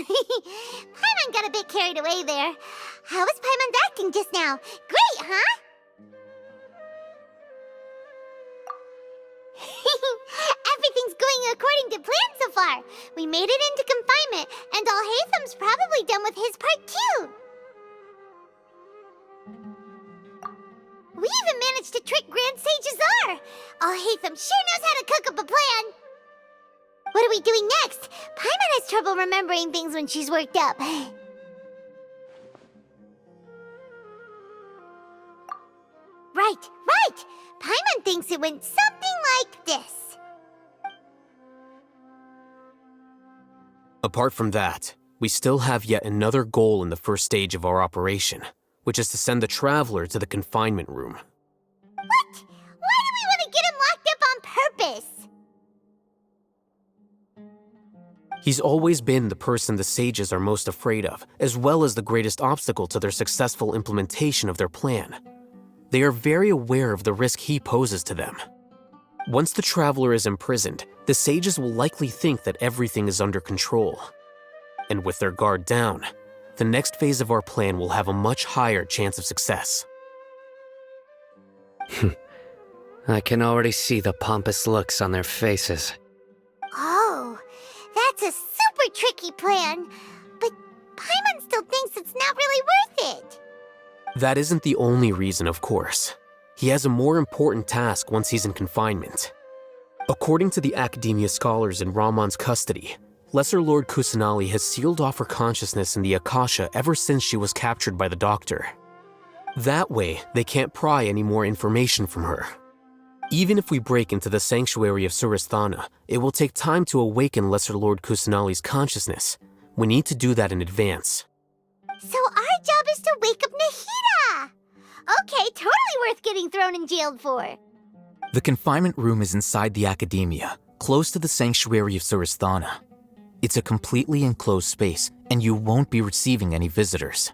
Paimon got a bit carried away there. How was Paimon's acting just now? Great, huh? Everything's going according to plan so far. We made it into confinement, and Alhaitham's probably done with his part too. We even managed to trick Grand Sage Azar. Alhaitham sure knows how to cook up a plan. What are we doing next? Paimon has trouble remembering things when she's worked up. Right. Paimon thinks it went something like this. Apart from that, we still have yet another goal in the first stage of our operation, which is to send the Traveler to the confinement room. What? Why do we want to get him locked up on purpose? He's always been the person the sages are most afraid of, as well as the greatest obstacle to their successful implementation of their plan. They are very aware of the risk he poses to them. Once the Traveler is imprisoned, the sages will likely think that everything is under control. And with their guard down, the next phase of our plan will have a much higher chance of success. I can already see the pompous looks on their faces. Oh, that's a super tricky plan. But Paimon still thinks it's not really worth it. That isn't the only reason, of course. He has a more important task once he's in confinement. According to the Academia scholars in Ramon's custody, Lesser Lord Kusanali has sealed off her consciousness in the Akasha ever since she was captured by the Doctor. That way, they can't pry any more information from her. Even if we break into the sanctuary of Suristhana, it will take time to awaken Lesser Lord Kusanali's consciousness. We need to do that in advance. So our job is to wake up Nahida! Okay, totally worth getting thrown in jail for. The confinement room is inside the Academia, close to the sanctuary of Suristhana. It's a completely enclosed space, and you won't be receiving any visitors.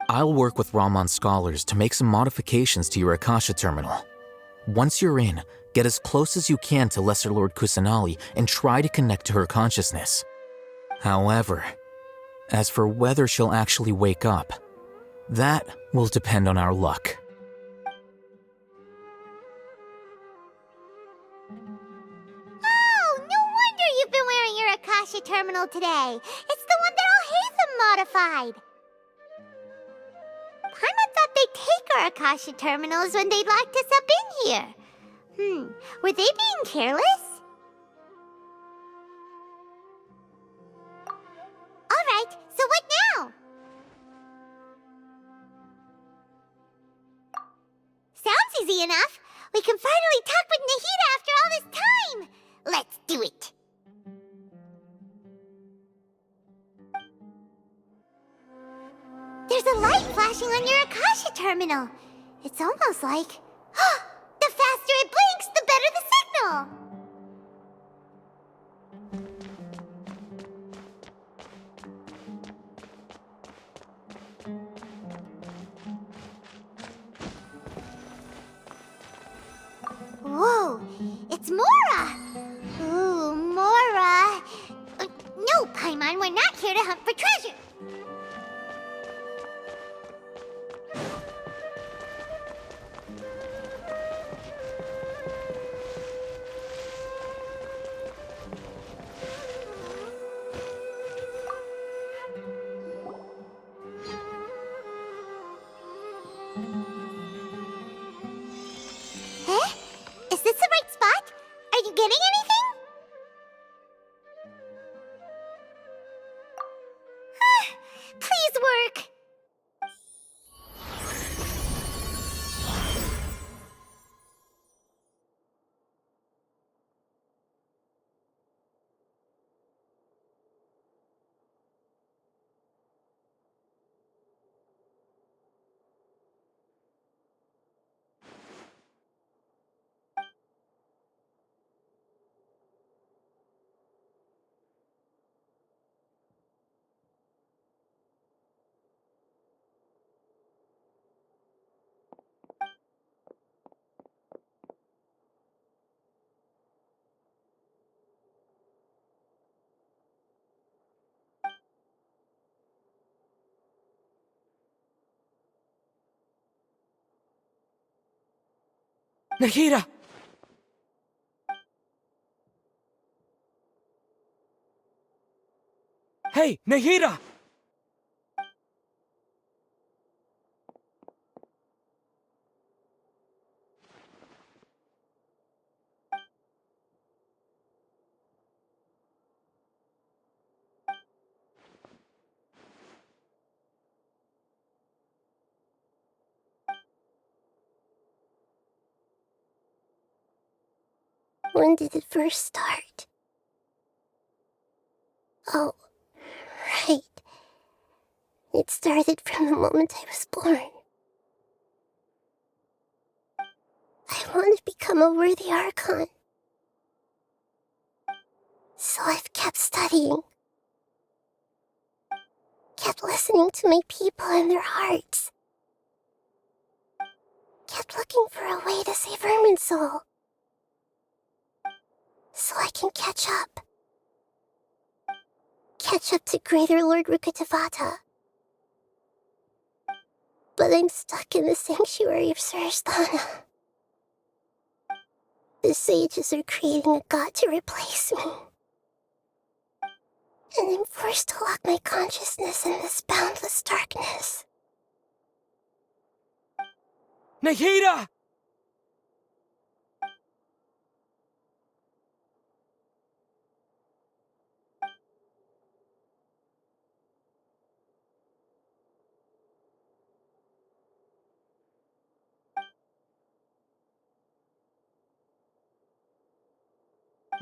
I'll work with Ramon's scholars to make some modifications to your Akasha terminal. Once you're in, get as close as you can to Lesser Lord Kusanali and try to connect to her consciousness. However, as for whether she'll actually wake up, that will depend on our luck. Oh, no wonder you've been wearing your Akasha terminal today. It's the one that Alhaitham modified. Paimon thought they'd take our Akasha terminals when they locked us up in here. Were they being careless? Alright, so what now? Sounds easy enough. We can finally talk with Nahida after all this time. Let's do it. There's a light flashing on your Akasha terminal. It's almost like... the faster it blinks, the better the signal! Whoa, it's Mora! Ooh, Mora! No, Paimon, we're not here to hunt for treasure! Huh? Is this the right spot? Are you getting anything? Nahida! Hey, Nahida! When did it first start? Oh, right. It started from the moment I was born. I want to become a worthy Archon. So I've kept studying. Kept listening to my people and their hearts. Kept looking for a way to save Irminsul. So I can catch up. Catch up to Greater Lord Rukkhadevata. But I'm stuck in the sanctuary of Surasthana. The sages are creating a god to replace me. And I'm forced to lock my consciousness in this boundless darkness. Nahida!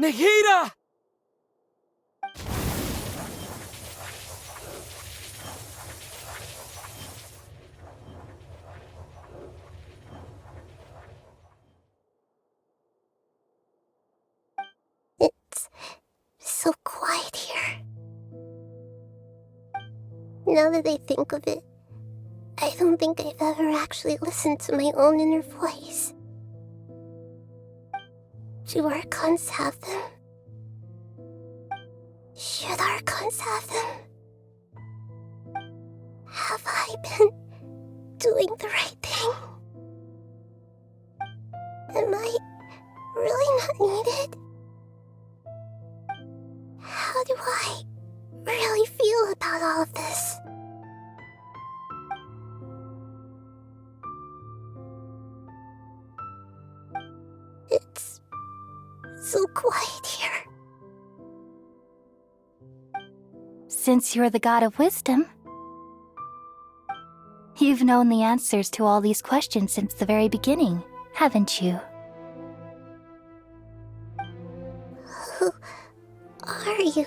Nahida! It's so quiet here. Now that I think of it, I don't think I've ever actually listened to my own inner voice. Do Archons have them? Should Archons have them? Have I been doing the right thing? Am I really not needed? How do I really feel about all of this? It's so quiet here. Since you're the god of wisdom, you've known the answers to all these questions since the very beginning, haven't you? Who are you?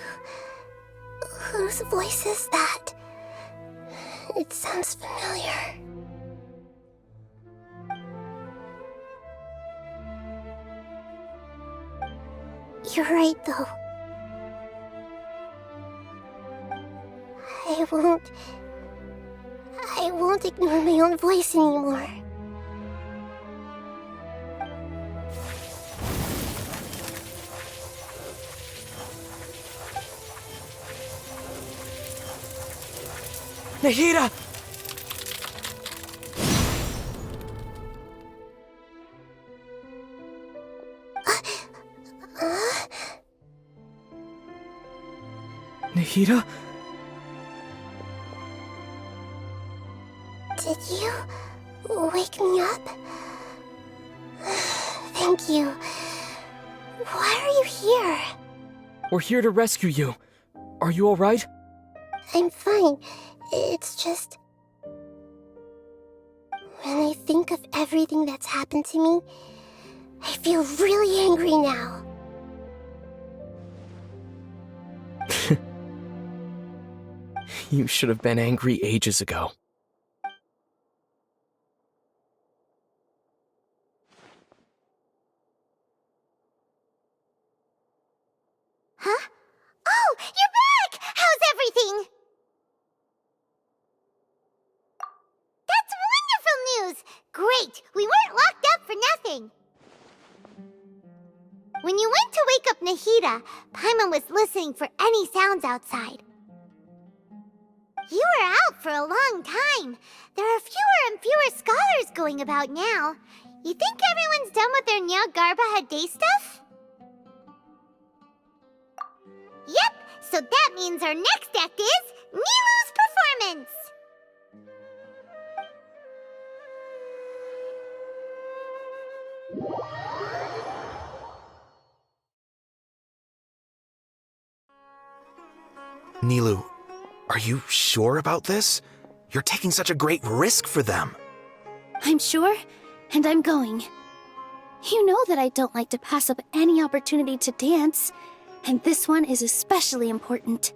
Whose voice is that? It sounds familiar. You're right, though. I won't ignore my own voice anymore. Nahida! Nahida? Did you wake me up? Thank you. Why are you here? We're here to rescue you. Are you alright? I'm fine. It's just... when I think of everything that's happened to me, I feel really angry now. You should have been angry ages ago. Huh? Oh, you're back! How's everything? That's wonderful news! Great! We weren't locked up for nothing! When you went to wake up Nahida, Paimon was listening for any sounds outside. You were out for a long time. There are fewer and fewer scholars going about now. You think everyone's done with their Nya Garba day stuff? Yep, so that means our next act is Nilu's performance! Nilu, are you sure about this? You're taking such a great risk for them. I'm sure, and I'm going. You know that I don't like to pass up any opportunity to dance, and this one is especially important.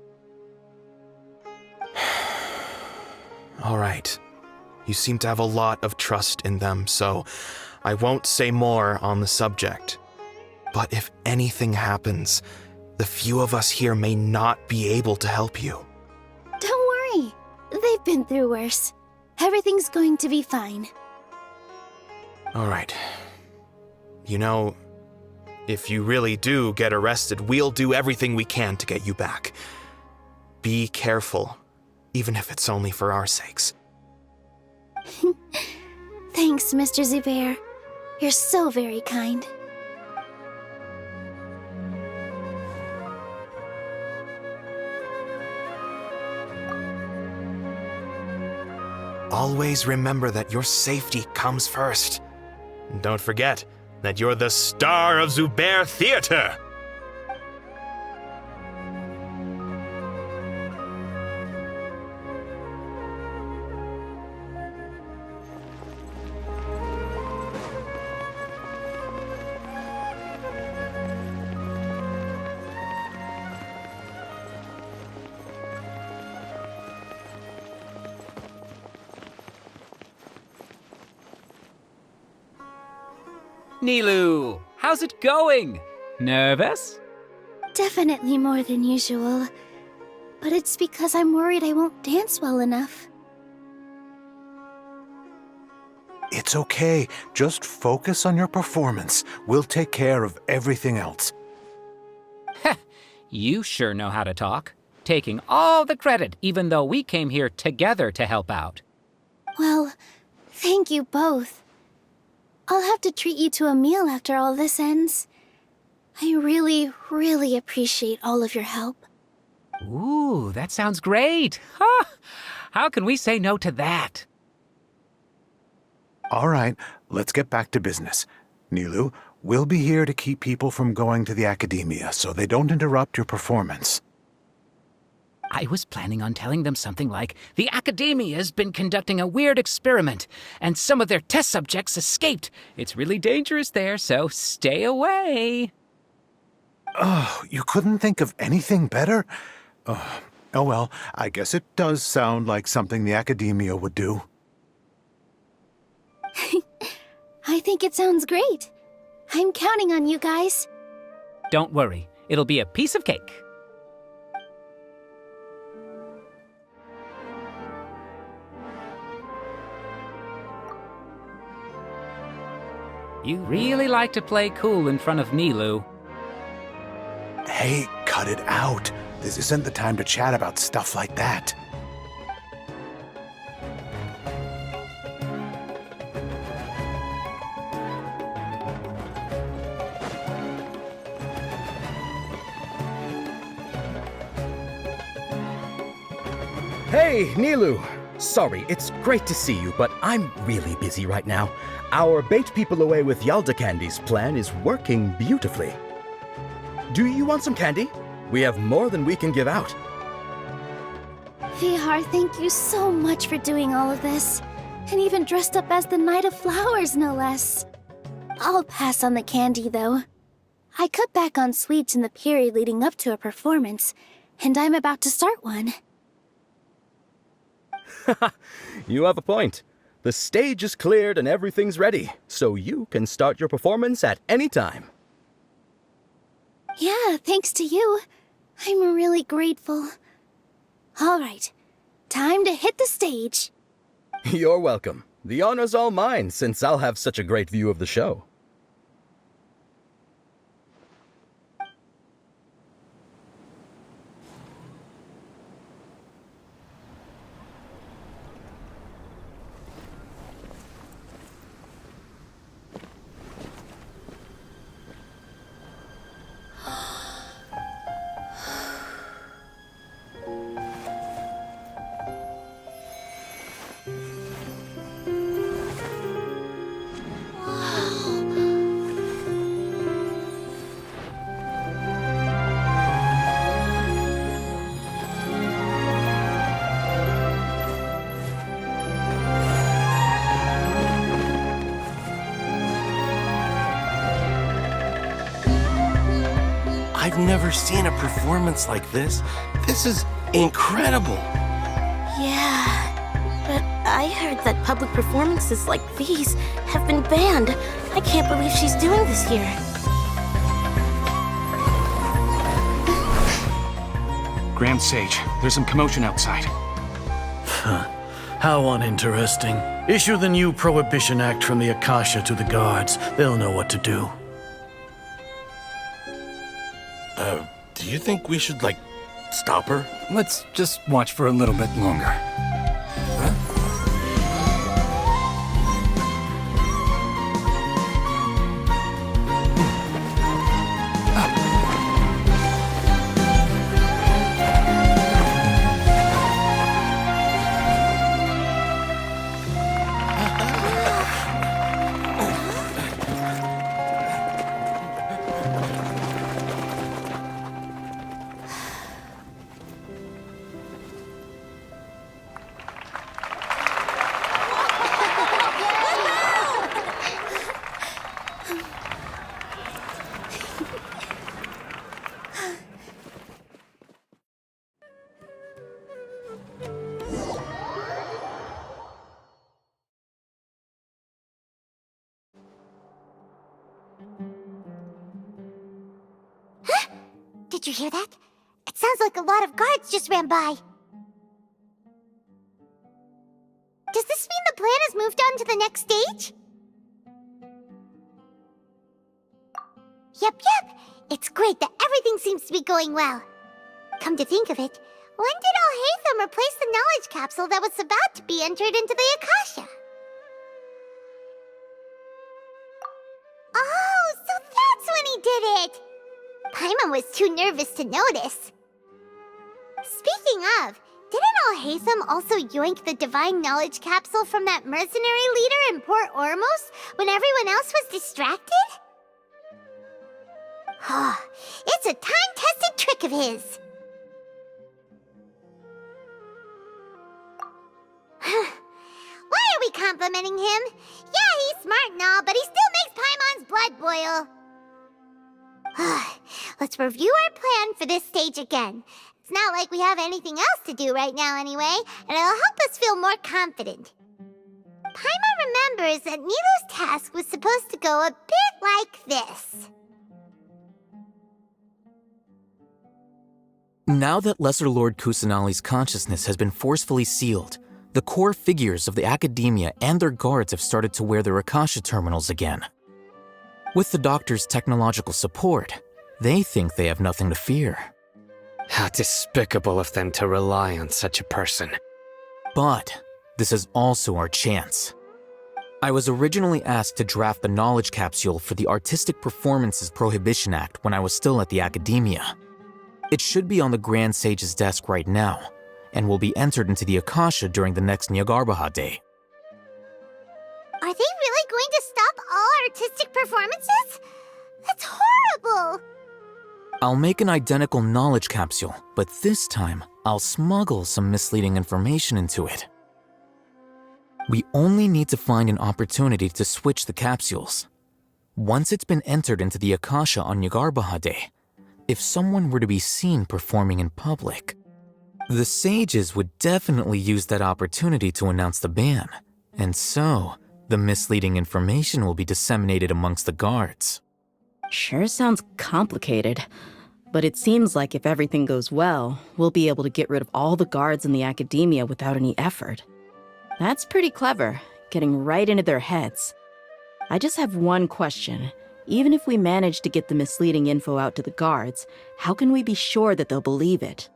All right. You seem to have a lot of trust in them, so I won't say more on the subject. But if anything happens, the few of us here may not be able to help you. Don't worry. They've been through worse. Everything's going to be fine. All right. You know, if you really do get arrested, we'll do everything we can to get you back. Be careful, even if it's only for our sakes. Thanks, Mr. Zubair. You're so very kind. Always remember that your safety comes first. And don't forget that you're the star of Zubair Theater! Nilu, how's it going? Nervous? Definitely more than usual. But it's because I'm worried I won't dance well enough. It's okay. Just focus on your performance. We'll take care of everything else. You sure know how to talk. Taking all the credit, even though we came here together to help out. Well, thank you both. I'll have to treat you to a meal after all this ends. I really, really appreciate all of your help. Ooh, that sounds great. Huh? How can we say no to that? All right, let's get back to business. Nilu, we'll be here to keep people from going to the academia so they don't interrupt your performance. I was planning on telling them something like, the Academia's been conducting a weird experiment, and some of their test subjects escaped. It's really dangerous there, so stay away. Oh, you couldn't think of anything better? Oh well, I guess it does sound like something the academia would do. I think it sounds great. I'm counting on you guys. Don't worry, it'll be a piece of cake. You really like to play cool in front of Nilu. Hey, cut it out. This isn't the time to chat about stuff like that. Hey, Nilu! Sorry, it's great to see you, but I'm really busy right now. Our Bait People Away with Yalda Candies plan is working beautifully. Do you want some candy? We have more than we can give out. Vihar, thank you so much for doing all of this. And even dressed up as the Knight of Flowers, no less. I'll pass on the candy, though. I cut back on sweets in the period leading up to a performance, and I'm about to start one. You have a point. The stage is cleared and everything's ready, so you can start your performance at any time. Yeah, thanks to you. I'm really grateful. All right, time to hit the stage. You're welcome. The honor's all mine, since I'll have such a great view of the show. never seen a performance like this. This is incredible. Yeah, but I heard that public performances like these have been banned. I can't believe she's doing this here. Grand Sage, there's some commotion outside. How uninteresting. Issue the new Prohibition Act from the Akasha to the guards. They'll know what to do. Do you think we should, stop her? Let's just watch for a little bit longer. Did you hear that? It sounds like a lot of guards just ran by. Does this mean the plan has moved on to the next stage? Yep. It's great that everything seems to be going well. Come to think of it, when did Alhaitham replace the knowledge capsule that was about to be entered into the Akasha? Oh, so that's when he did it! Paimon was too nervous to notice. Speaking of, didn't Alhaitham also yoink the divine knowledge capsule from that mercenary leader in Port Ormos when everyone else was distracted? It's a time-tested trick of his. Why are we complimenting him? Yeah, he's smart and all, but he still makes Paimon's blood boil. Let's review our plan for this stage again. It's not like we have anything else to do right now anyway, and it'll help us feel more confident. Paimon remembers that Nilu's task was supposed to go a bit like this. Now that Lesser Lord Kusanali's consciousness has been forcefully sealed, the core figures of the academia and their guards have started to wear their Akasha terminals again. With the doctor's technological support, they think they have nothing to fear. How despicable of them to rely on such a person. But this is also our chance. I was originally asked to draft the knowledge capsule for the Artistic Performances Prohibition Act when I was still at the academia. It should be on the Grand Sage's desk right now, and will be entered into the Akasha during the next Nyargarbaha Day. Are they really going to stop all artistic performances? That's horrible! I'll make an identical knowledge capsule, but this time I'll smuggle some misleading information into it. We only need to find an opportunity to switch the capsules. Once it's been entered into the Akasha on Nyargarbaha Day, if someone were to be seen performing in public, the sages would definitely use that opportunity to announce the ban, and so the misleading information will be disseminated amongst the guards. Sure sounds complicated, but it seems like if everything goes well, we'll be able to get rid of all the guards in the academia without any effort. That's pretty clever, getting right into their heads. I just have one question. Even if we manage to get the misleading info out to the guards, how can we be sure that they'll believe it?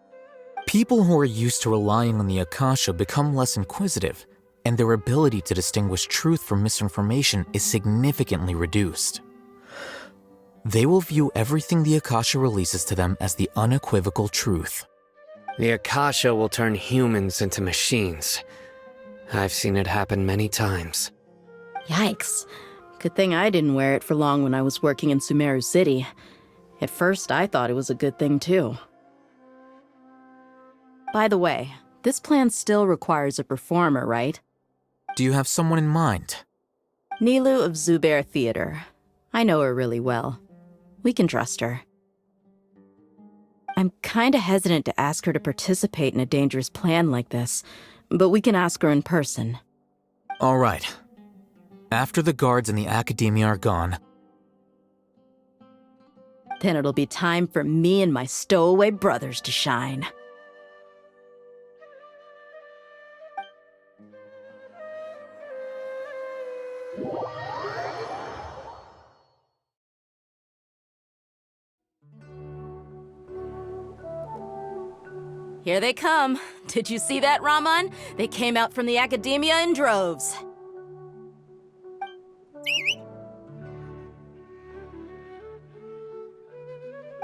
People who are used to relying on the Akasha become less inquisitive, and their ability to distinguish truth from misinformation is significantly reduced. They will view everything the Akasha releases to them as the unequivocal truth. The Akasha will turn humans into machines. I've seen it happen many times. Yikes. Good thing I didn't wear it for long when I was working in Sumeru City. At first, I thought it was a good thing too. By the way, this plan still requires a performer, right? Do you have someone in mind? Nilu of Zubair Theater. I know her really well. We can trust her. I'm kinda hesitant to ask her to participate in a dangerous plan like this, but we can ask her in person. All right. After the guards in the Academia are gone, Then it'll be time for me and my stowaway brothers to shine. Here they come. Did you see that, Ramon? They came out from the Academia in droves.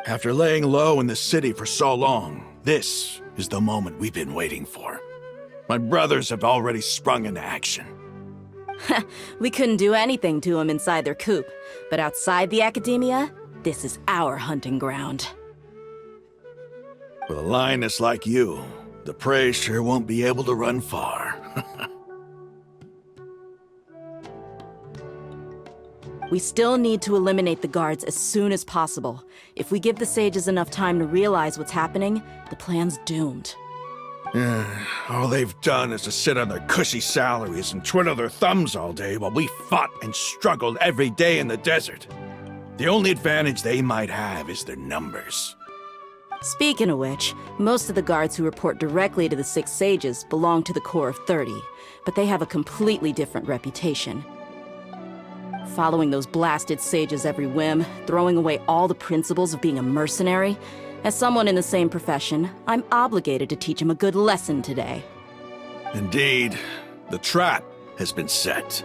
After laying low in the city for so long, this is the moment we've been waiting for. My brothers have already sprung into action. We couldn't do anything to them inside their coop, but outside the Academia, this is our hunting ground. With a lioness like you, the prey sure won't be able to run far. We still need to eliminate the guards as soon as possible. If we give the sages enough time to realize what's happening, the plan's doomed. All they've done is to sit on their cushy salaries and twiddle their thumbs all day while we fought and struggled every day in the desert. The only advantage they might have is their numbers. Speaking of which, most of the guards who report directly to the Six Sages belong to the Corps of 30, but they have a completely different reputation. Following those blasted sages every whim, throwing away all the principles of being a mercenary. As someone in the same profession, I'm obligated to teach him a good lesson today. Indeed, the trap has been set.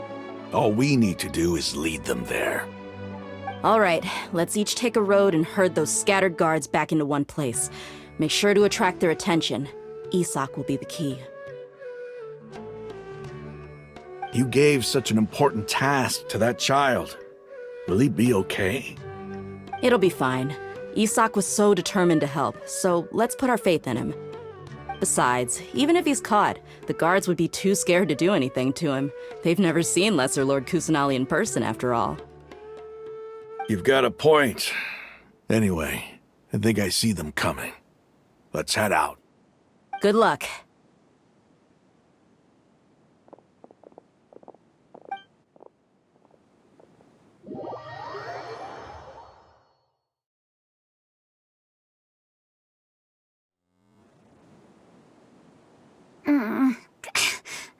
All we need to do is lead them there. All right, let's each take a road and herd those scattered guards back into one place. Make sure to attract their attention. Isak will be the key. You gave such an important task to that child. Will he be okay? It'll be fine. Isak was so determined to help, so let's put our faith in him. Besides, even if he's caught, the guards would be too scared to do anything to him. They've never seen Lesser Lord Kusanali in person, after all. You've got a point. Anyway, I think I see them coming. Let's head out. Good luck.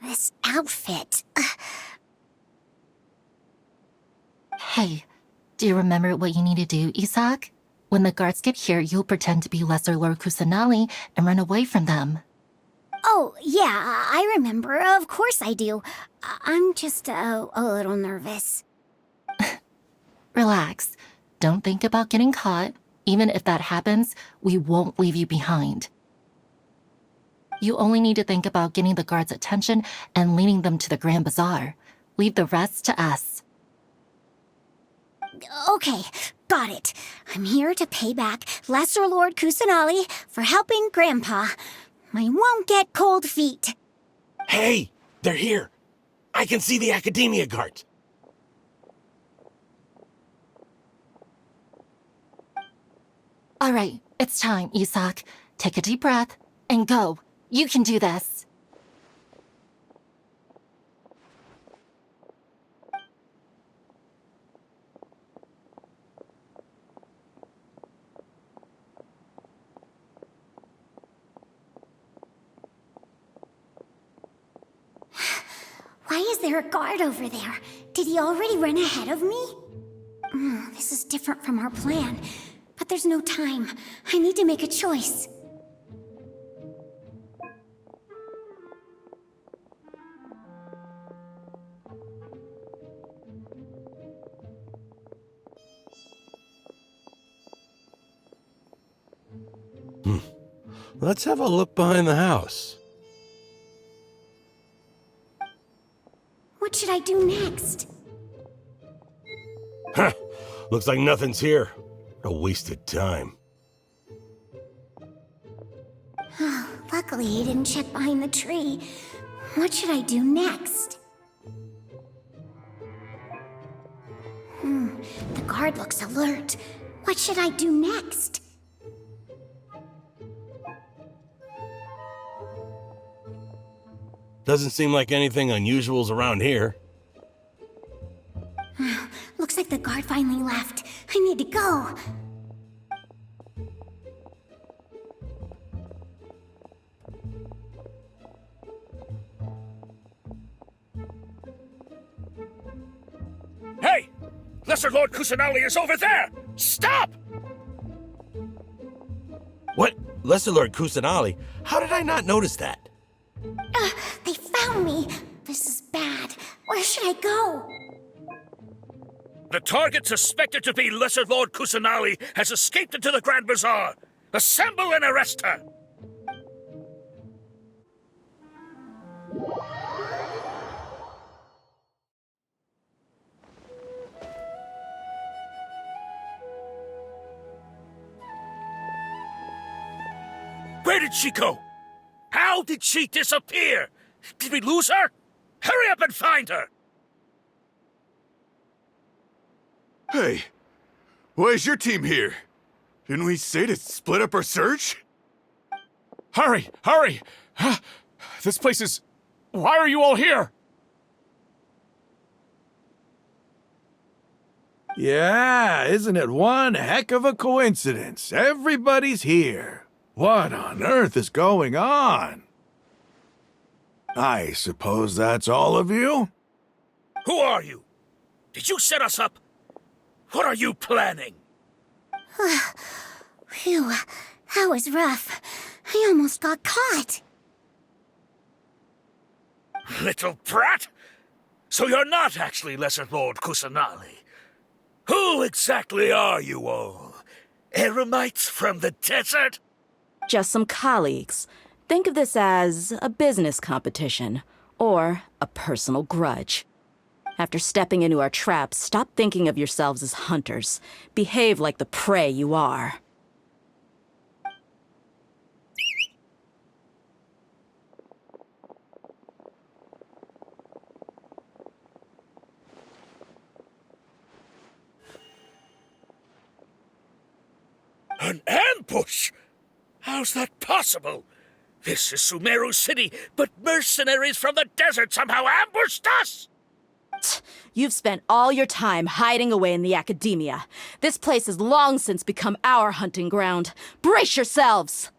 This outfit. Hey, do you remember what you need to do, Isak? When the guards get here, you'll pretend to be Lesser Lord Kusanali and run away from them. Oh, yeah, I remember. Of course I do. I'm just a little nervous. Relax. Don't think about getting caught. Even if that happens, we won't leave you behind. You only need to think about getting the guards' attention and leading them to the Grand Bazaar. Leave the rest to us. Okay, got it. I'm here to pay back Lesser Lord Kusanali for helping Grandpa. I won't get cold feet. Hey, they're here. I can see the Academia guards. All right, it's time, Isak. Take a deep breath and go. You can do this. Why is there a guard over there? Did he already run ahead of me? This is different from our plan. But there's no time. I need to make a choice. Let's have a look behind the house. What should I do next? Huh. Looks like nothing's here. A wasted time. Luckily, he didn't check behind the tree. What should I do next? The guard looks alert. What should I do next? Doesn't seem like anything unusual's around here. Looks like the guard finally left. I need to go. Hey! Lesser Lord Kusanali is over there! Stop! What? Lesser Lord Kusanali? How did I not notice that? They found me. This is bad. Where should I go? The target suspected to be Lesser Lord Kusanali has escaped into the Grand Bazaar. Assemble and arrest her! Where did she go? How did she disappear? Did we lose her? Hurry up and find her! Hey, why is your team here? Didn't we say to split up our search? Hurry! Hurry! This place is... Why are you all here? Yeah, isn't it one heck of a coincidence? Everybody's here. What on earth is going on? I suppose that's all of you? Who are you? Did you set us up? What are you planning? Phew, that was rough. I almost got caught. Little brat! So you're not actually Lesser Lord Kusanali. Who exactly are you all? Eremites from the desert? Just some colleagues. Think of this as a business competition, or a personal grudge. After stepping into our traps, stop thinking of yourselves as hunters. Behave like the prey you are. An ambush? How's that possible? This is Sumeru City, but mercenaries from the desert somehow ambushed us! You've spent all your time hiding away in the academia. This place has long since become our hunting ground. Brace yourselves!